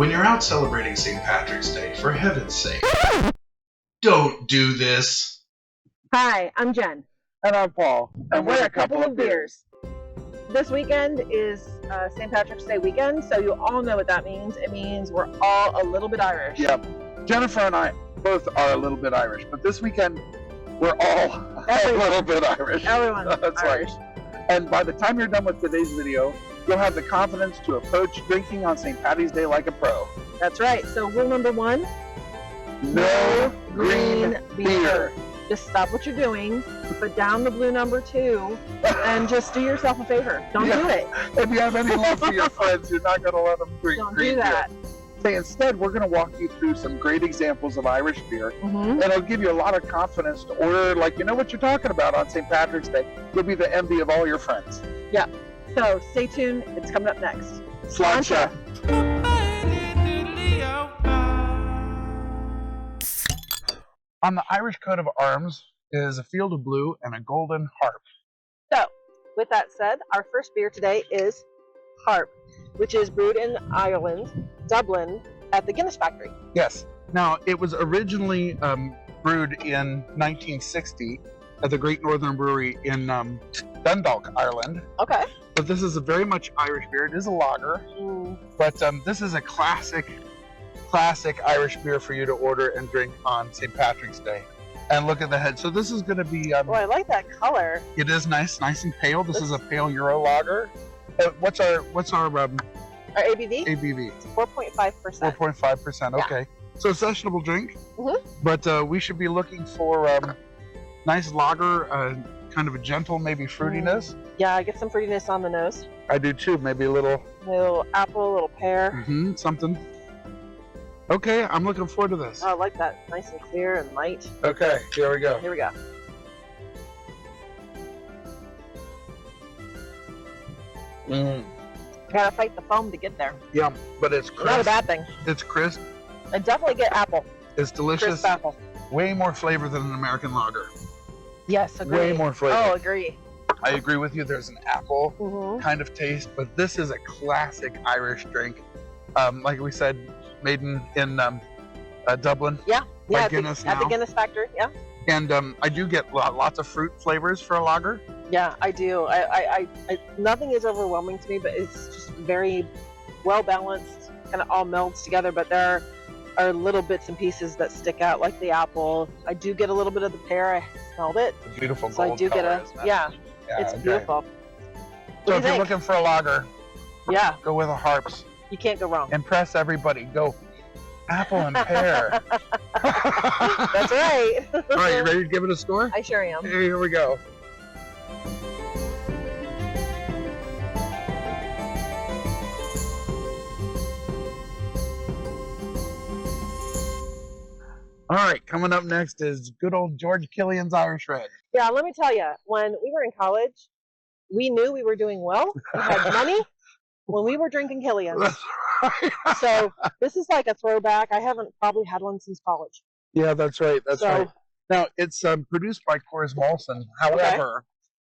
When you're out celebrating St. Patrick's Day, for heaven's sake, don't do this. Hi, I'm Jen. And I'm Paul. And we're a couple of beers. This weekend is St. Patrick's Day weekend, so you all know what that means. It means we're all a little bit Irish. Yep. Jennifer and I both are a little bit Irish, but this weekend we're all a little bit Irish. Everyone's That's Irish. Right. And by the time you're done with today's video, you'll have the confidence to approach drinking on St. Patty's Day like a pro. That's right. So rule number 1, No green beer. Just stop what you're doing, put down the blue number 2, and just do yourself a favor. Don't do it. If you have any love for your friends, you're not going to let them drink Don't green do that. beer. Okay, instead, we're going to walk you through some great examples of Irish beer, Mm-hmm. and it'll give you a lot of confidence to order like you know what you're talking about on St. Patrick's Day. You'll be the envy of all your friends. Yeah. So stay tuned. It's coming up next. Sláinte. On the Irish coat of arms is a field of blue and a golden harp. So, with that said, our first beer today is Harp, which is brewed in Ireland, Dublin, at the Guinness factory. Yes. Now, it was originally brewed in 1960 at the Great Northern Brewery in Dundalk, Ireland. Okay. But this is a very much Irish beer. It is a lager, but this is a classic Irish beer for you to order and drink on St. Patrick's Day. And look at the head. So this is going to be. Oh, I like that color. It is nice and pale. This is a pale Euro lager. What's our Our ABV? ABV? 4.5%. 4.5%. Yeah. Okay. So a sessionable drink. Mhm. But we should be looking for nice lager, kind of a gentle, maybe fruitiness. Yeah, I get some fruitiness on the nose. I do too. Maybe a little apple, a little pear. something. Okay, I'm looking forward to this. Oh, I like that. Nice and clear and light. Okay, here we go. Here we go. Gotta fight the foam to get there. Yeah, but it's crisp. Not a bad thing. It's crisp. I definitely get apple. It's delicious. Crisp apple. Way more flavor than an American lager. Yes, agree. Way more flavor. Oh, agree. I agree with you. There's an apple kind of taste, but this is a classic Irish drink. Like we said, made in Dublin. Yeah, by at Guinness the now. Guinness factory. Yeah. And I do get lots of fruit flavors for a lager. Yeah, I do. I nothing is overwhelming to me, but it's just very well balanced, kind of all melds together. But there are little bits and pieces that stick out, like the apple. I do get a little bit of the pear. I smelled it. It's a beautiful So gold I do get color, a isn't it? yeah. It's okay. beautiful. So What if do you're you looking for a lager, Yeah, go with a Harps. you can't go wrong. Impress everybody. Go apple and pear. That's right. All right, you ready to give it a score? I sure am. Here we go. All right, coming up next is good old George Killian's Irish Red. Yeah, let me tell you, when we were in college, we knew we were doing well. We had money when we were drinking Killian's. That's right. So this is like a throwback. I haven't probably had one since college. Yeah, that's right. That's right. Now, it's produced by Coors Molson. However,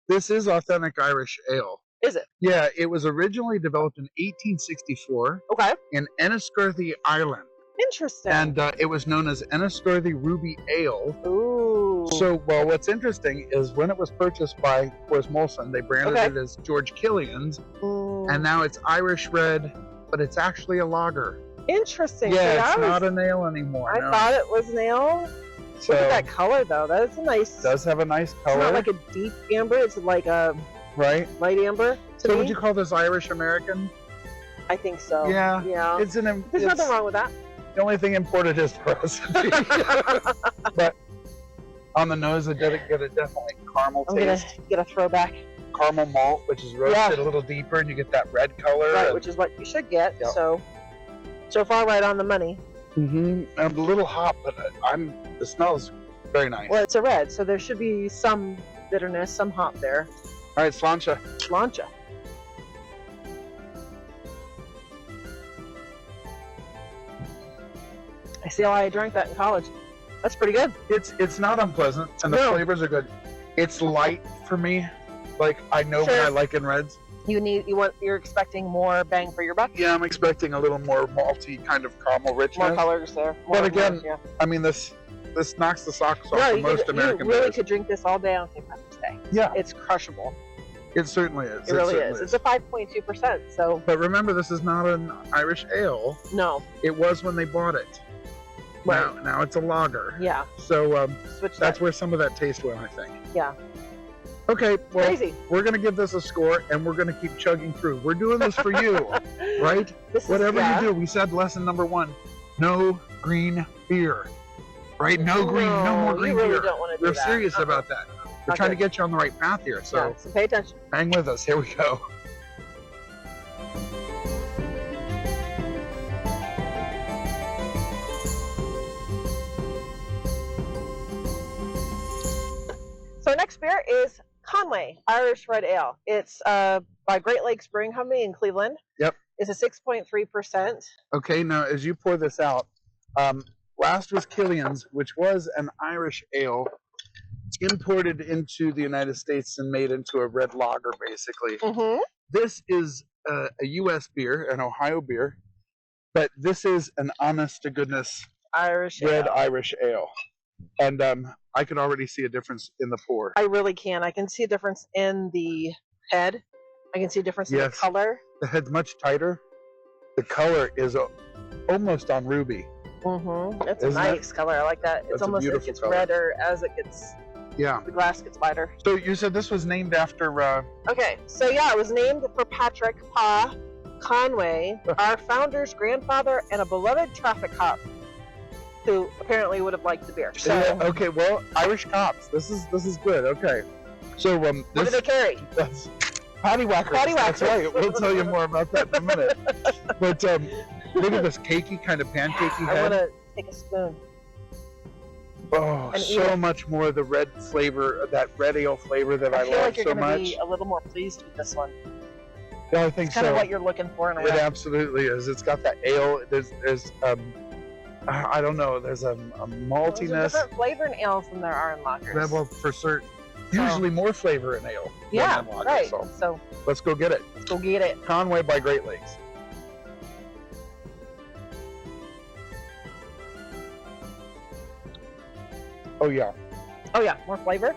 this is authentic Irish ale. Is it? Yeah, it was originally developed in 1864 Okay. in Enniscorthy, Ireland. Interesting. And it was known as Enniscorthy Ruby Ale. Ooh. So, well, what's interesting is when it was purchased by Coors Molson, they branded it as George Killian's, and now it's Irish Red, but it's actually a lager. Interesting. Yeah, See, it's not an ale anymore. I thought it was an ale. So, Look at that color, though. That is a nice. It does have a nice color. It's not like a deep amber. It's like a right light amber. So, would you call this Irish American? I think so. Yeah. Yeah. There's nothing wrong with that. The only thing imported is the recipe. But on the nose, I did get a definitely caramel taste. I'm gonna get a throwback. Caramel malt, which is roasted a little deeper, and you get that red color. Right, which is what you should get. Yep. So far, right on the money. And a little hop, but the smell is very nice. Well, it's a red, so there should be some bitterness, some hop there. All right, Sláinte. Sláinte. I see why I drank that in college. That's pretty good. It's not unpleasant, and the flavors are good. It's light for me. Like, I know what I like in reds. You're expecting more bang for your buck. Yeah, I'm expecting a little more malty kind of caramel richness. More colors there. But again, I mean, this knocks the socks off of most American You really beers. could drink this all day on St. Patrick's Day. Yeah. It's crushable. It certainly is. It really is. It's a 5.2%. So. But remember, this is not an Irish ale. No. It was when they bought it. Right. Now it's a lager. Yeah. So that's where some of that taste went, I think. Yeah. Okay, well, Crazy. We're going to give this a score, and we're going to keep chugging through. We're doing this for you, right? Whatever you do, we said lesson number 1, no green beer, right? No more green really beer. Don't want to do We're that. serious about that. We're trying to get you on the right path here, so pay attention. hang with us. Here we go. So our next beer is Conway Irish Red Ale. It's by Great Lakes Brewing Company in Cleveland. Yep. It's a 6.3%. Okay, now as you pour this out, last was Killian's, which was an Irish ale. It's imported into the United States and made into a red lager, basically. Mm-hmm. This is a U.S. beer, an Ohio beer, but this is an honest-to-goodness red Irish ale. And I can already see a difference in the pour. I really can. I can see a difference in the head. I can see a difference in the color. The head's much tighter. The color is almost on ruby. Mm-hmm. It's a nice color. I like that. It's almost it gets redder as it gets. Yeah. The glass gets lighter. So you said this was named after. Okay. So yeah, it was named for Patrick Pa Conway, our founder's grandfather and a beloved traffic cop, who apparently would have liked the beer. So, yeah, okay, well, Irish cops. This is good. Okay, so what do they carry? That's patty whackers. Patty whackers. That's right. We'll tell you more about that in a minute. But look at this cakey kind of pancakey head. I want to take a spoon. Oh, so much more of the red flavor, that red ale flavor that I love so much. I feel like you're going to be a little more pleased with this one. Yeah, I think it's kind of what you're looking for in a red. It absolutely is. It's got that ale. There's I don't know. There's a maltiness. There's a different flavor in ales than there are in lagers. Yeah, well, for certain. Usually more flavor in ale. Yeah, than in lager, right. So let's go get it. Let's go get it. Conway by Great Lakes. Oh yeah. Oh yeah, more flavor.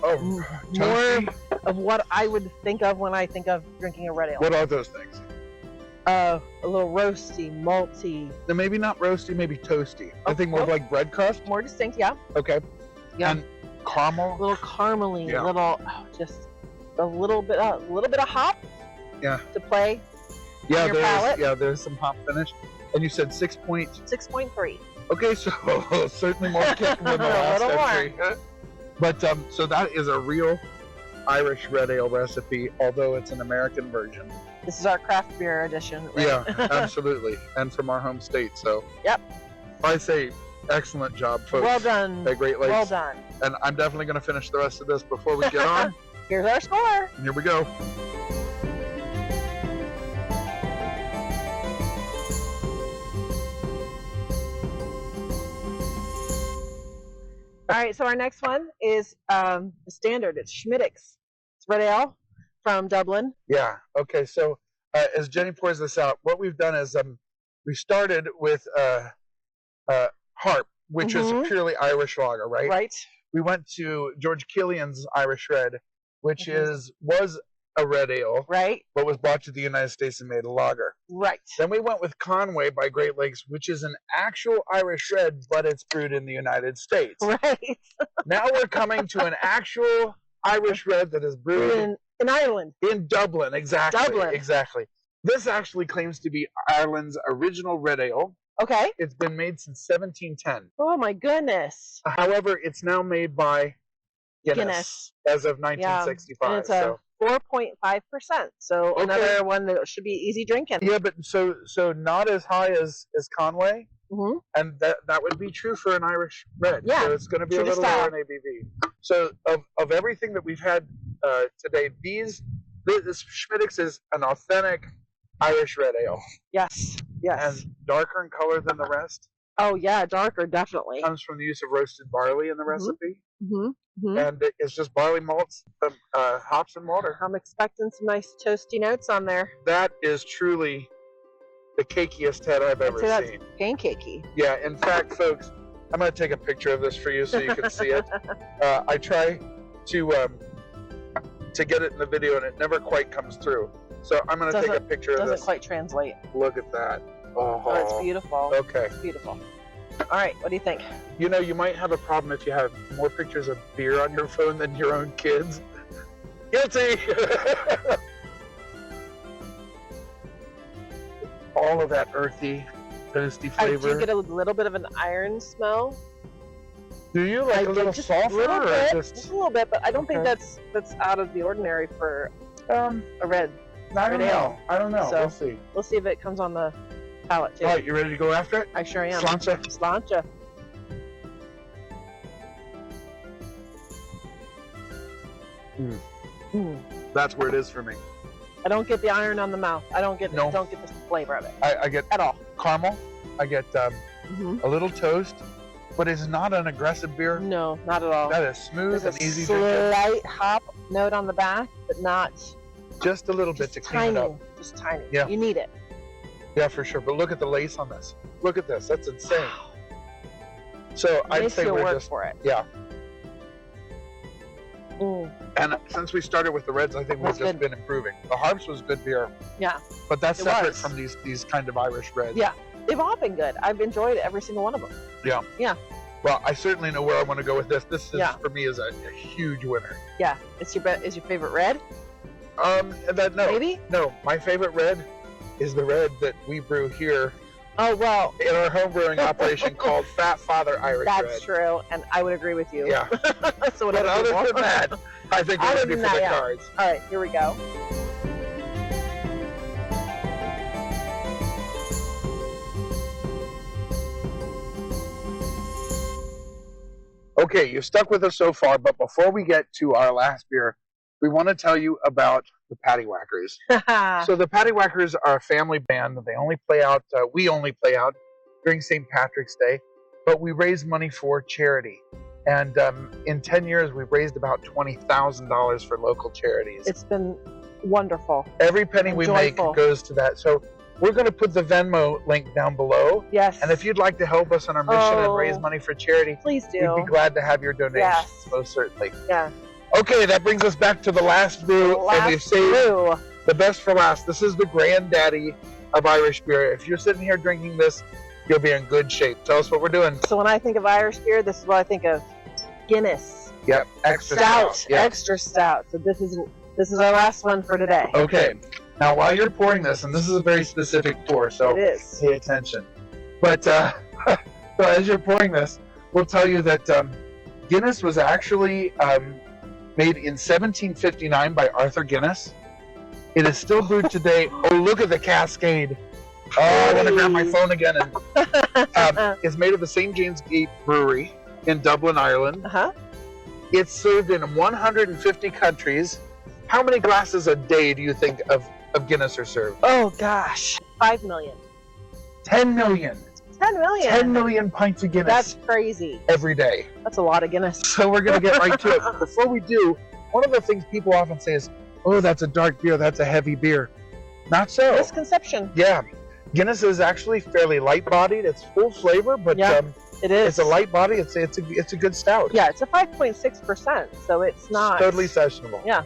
Oh, more of what I would think of when I think of drinking a red ale. What are those things? A little roasty, malty. Then maybe not roasty, maybe toasty. I think more like bread crust. More distinct, yeah. Okay. Yeah. And caramel. A little caramely, yeah. Just a little bit of hop. Yeah. To play. Yeah, on your palate. There's some hop finish. And you said 6.3. Okay, so certainly more kick than the last entry. But so that is a real Irish red ale recipe, although it's an American version. This is our craft beer edition. Right? Yeah, absolutely, and from our home state. So yep, I say excellent job, folks. Well done. At Great Lakes. Well done. And I'm definitely going to finish the rest of this before we get on. Here's our score. Here we go. All right, so our next one is the standard. It's Smithwyck's. It's red ale from Dublin. Yeah. Okay. So as Jenny pours this out, what we've done is we started with Harp, which is a purely Irish lager, right? Right. We went to George Killian's Irish Red, which was a red ale, right? But was brought to the United States and made a lager, right? Then we went with Conway by Great Lakes, which is an actual Irish red, but it's brewed in the United States, right? Now we're coming to an actual Irish red that is brewed in Ireland, in Dublin, exactly. Dublin, exactly. This actually claims to be Ireland's original red ale. Okay. It's been made since 1710. Oh my goodness. However, it's now made by Guinness. As of 1965. Yeah. And it's a 4.5%. So another one that should be easy drinking. Yeah, but so not as high as Conway. And that would be true for an Irish red. Yeah. So it's going to be a little lower in ABV. So of everything that we've had today, this Smithwyck's is an authentic Irish red ale. Yes. Yes. And darker in color than the rest. Oh yeah, darker, definitely. Comes from the use of roasted barley in the recipe. and it's just barley malts, hops, and water. I'm expecting some nice toasty notes on there. That is truly the cakiest head I've ever seen. Pancakey. Yeah, in fact, folks, I'm going to take a picture of this for you so you can see it. I try to get it in the video, and it never quite comes through. So I'm going to take a picture of this. Doesn't quite translate. Look at that. Oh, it's beautiful. Okay. It's beautiful. All right, what do you think? You know, you might have a problem if you have more pictures of beer on your phone than your own kids. Guilty! All of that earthy, toasty flavor. I do get a little bit of an iron smell. Do you? Like a little sulfur? Just a little bit, but I don't think that's out of the ordinary for a red ale. I don't know. So, we'll see. We'll see if it comes on the palate too. All right, you ready to go after it? I sure am. Sláinte. Sláinte. That's where it is for me. I don't get the iron on the mouth. I don't get No. don't get the flavor of it. I get at all. Caramel. I get a little toast, but it's not an aggressive beer. No, not at all. That is smooth There's and easy a to drink. slight hop note on the back, but not Just a little bit to clean it up. Just tiny. Yeah. You need it. Yeah, for sure. But look at the lace on this. Look at this. That's insane. Wow. So I'd Makes say you we're work just for it. yeah. Mm. And since we started with the reds, I think we've That's just good. been improving. The Harps was good beer, Yeah, but that's It separate was. from these kind of Irish reds. yeah. They've all been good. I've enjoyed every single one of them. Yeah. Yeah. Well, I certainly know where I want to go with this. This is Yeah. for me is a huge winner. Yeah. Is your favorite red? No, no. My favorite red is the red that we brew here Oh well, in our home brewing operation called Fat Father Irish Red. that's true, and I would agree with you. Yeah. So But whatever. other than that, I think we're Other ready than for that, the yeah. cards. All right, here we go. Okay, you've stuck with us so far, but before we get to our last beer, we want to tell you about the Paddywhackers. So the Paddywhackers are a family band that they only play out, we only play out during St. Patrick's Day, but we raise money for charity. And in 10 years, we've raised about $20,000 for local charities. It's been wonderful. Every penny we make joyful. goes to that. So we're going to put the Venmo link down below. Yes. And if you'd like to help us on our mission and raise money for charity, please we'd do. be glad to have your donations, Yes. most certainly. Yeah. Okay, that brings us back to the last brew, and we've saved brew. the best for last. This is the granddaddy of Irish beer. If you're sitting here drinking this, you'll be in good shape. Tell us what we're doing. So when I think of Irish beer, this is what I think of: Guinness, Yep, extra stout, Yeah. extra stout. So this is our last one for today. Okay, now while you're pouring this, and this is a very specific pour, so It is. pay attention. But so as you're pouring this, we'll tell you that Guinness was actually made in 1759 by Arthur Guinness. It is still brewed today. Oh, look at the cascade. Oh, I want to grab my phone again. And it's made at the St. James Gate Brewery in Dublin, Ireland. Uh-huh. It's served in 150 countries. How many glasses a day do you think of Guinness are served? Oh gosh, 5 million. 10 million. 10 million. 10 million pints of Guinness That's crazy. every day. That's a lot of Guinness. So we're going to get right to it. But before we do, one of the things people often say is, oh, that's a dark beer, that's a heavy beer. Not so. Misconception. Yeah. Guinness is actually fairly light-bodied. It's full flavor, but Yeah. It is. it's a light body. It's a good stout. Yeah, it's a 5.6%, so it's not Totally sessionable. Yeah.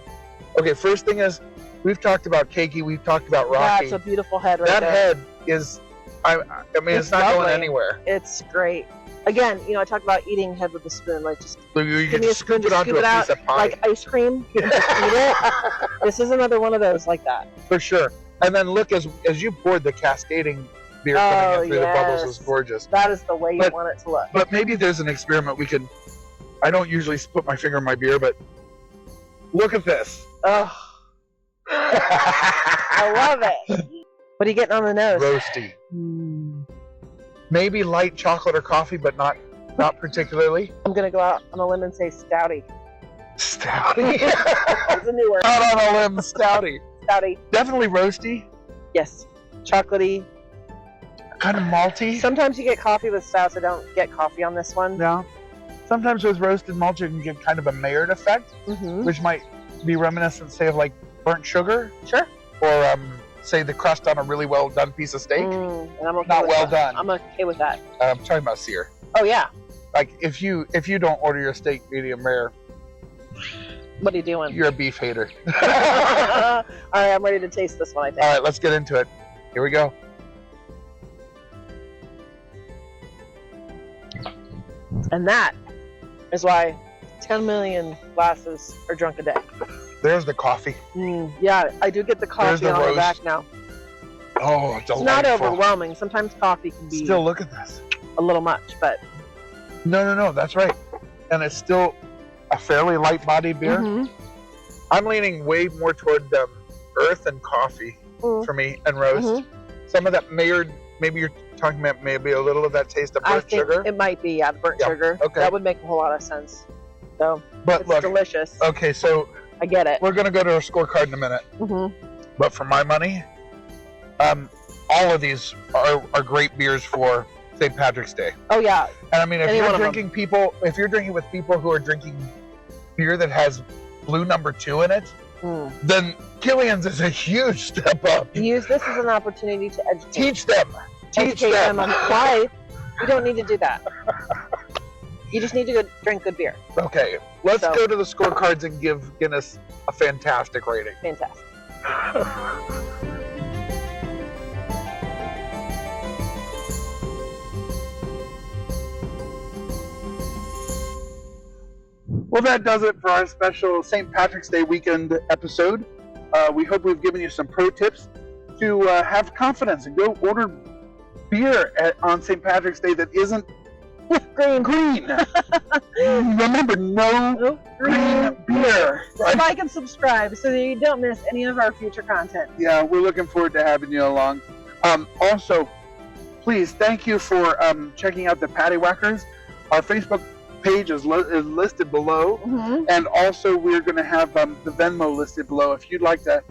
Okay, first thing is, we've talked about cakey, we've talked about rocky. That's a beautiful head right that there. head is, I mean, it's not lovely. going anywhere. It's great. Again, I talked about eating head with a spoon, like just So you give me a can spoon, scoop it just onto scoop it a out piece of pie. like ice cream. And just eat it. This is another one of those like that. For sure. And then look, as you poured, the cascading beer coming in through the bubbles yes. was gorgeous. That is the way you want it to look. But maybe there's an experiment we can. I don't usually put my finger in my beer, but look at this. Oh, I love it. What are you getting on the nose? Roasty. Maybe light chocolate or coffee, but not particularly. I'm gonna go out on a limb and say stouty. Stouty. That's a new word. Out on a limb, stouty. Stouty. Definitely roasty. Yes. Chocolatey. Kind of malty. Sometimes you get coffee with stouts. I don't get coffee on this one. Yeah. sometimes with roasted malt you can get kind of a mared effect, which might be reminiscent, say, of like burnt sugar. Sure. Or say the crust on a really well done piece of steak. And I'm okay Not with well that. done. I'm okay with that. I'm talking about sear. Oh yeah. Like if you don't order your steak medium rare, What are you doing? you're a beef hater. All right, I'm ready to taste this one, I think. All right, let's get into it. Here we go. And that is why 10 million glasses are drunk a day. There's the coffee. Yeah, I do get the coffee the on the roast. back now. Oh, It's not overwhelming. Sometimes coffee can be Still, look at this. a little much, but No, that's right. And it's still a fairly light-bodied beer. I'm leaning way more toward earth and coffee for me, and roast. Some of that mared, maybe you're talking about maybe a little of that taste of I burnt think sugar. it might be, the burnt sugar. Okay. That would make a whole lot of sense. So, But it's look, delicious. okay, so I get it. we're going to go to our scorecard in a minute. But for my money, all of these are great beers for St. Patrick's Day. Oh yeah. And I mean, if Any one you're of drinking with people who are drinking beer that has blue number 2 in it, then Killian's is a huge step up. Use this as an opportunity to educate. Teach them. Educate them on why you don't need to do that. You just need to go drink good beer. Okay, let's go to the scorecards and give Guinness a fantastic rating. Fantastic. Well, that does it for our special St. Patrick's Day weekend episode. We hope we've given you some pro tips to have confidence and go order beer on St. Patrick's Day that isn't green. Remember, no green beer. Right? Like and subscribe so that you don't miss any of our future content. Yeah, we're looking forward to having you along. Also, please, thank you for checking out the Patty Whackers. Our Facebook page is listed below, and also we're going to have the Venmo listed below. If you'd like to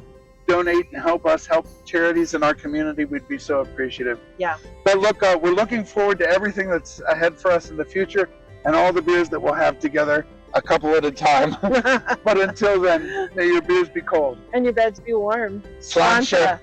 donate and help us help charities in our community, we'd be so appreciative. Yeah. But look, we're looking forward to everything that's ahead for us in the future and all the beers that we'll have together, a couple at a time. But until then, may your beers be cold And your beds be warm. Sláinte.